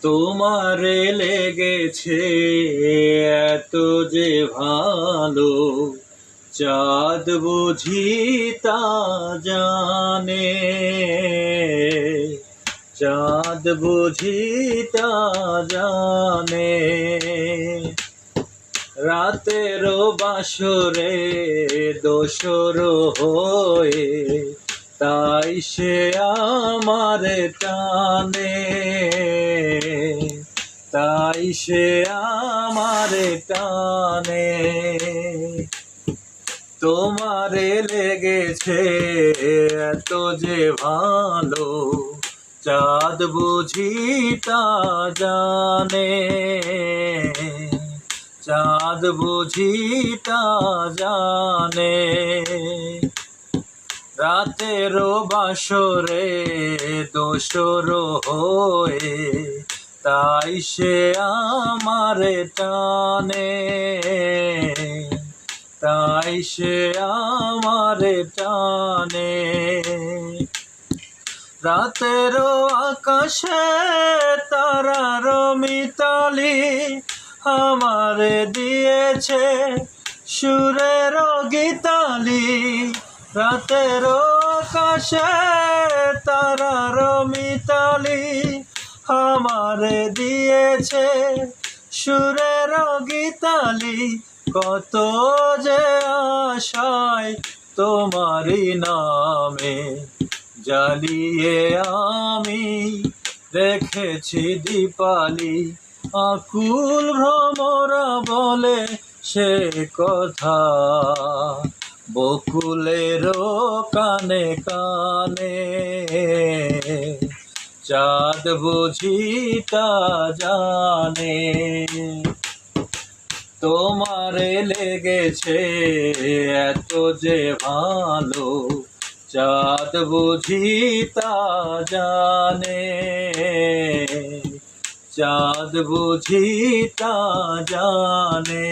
তোমারে লেগেছে এত যে ভালো, চাঁদ বুঝি তা জানে, চাঁদ বুঝি তা জানে। রাতেরও বাসরে দোসর হয়ে তাই সে আমারে টানে, তাই সে আমারে টানে। তোমারে লেগেছে এত যে ভালো, চাঁদ বুঝি তা জানে, চাঁদ বুঝি তা জানে। রাতেরও বাসরে দোসর হয়ে তাই সে আমারে টানে, তাই সে আমারে টানে। রাতেরও আকাশে তারার মিতালি আমারে দিয়েছে সুরের গীতালি। রাতেরও আকাশে তারার মিতালি আমারে দিয়েছে সুরের গীতালি। কত যে আশায় তোমারি নামে জ্বালিয়ে আমি রেখেছি দীপালি। আকুল ভ্রমরা বলে সে কথা বকুলেরও কানে কানে, চাঁদ বুঝি তা জানে। তোমারে লেগেছে এত যে ভালো, চাঁদ বুঝি তা জানে, চাঁদ বুঝি তা জানে।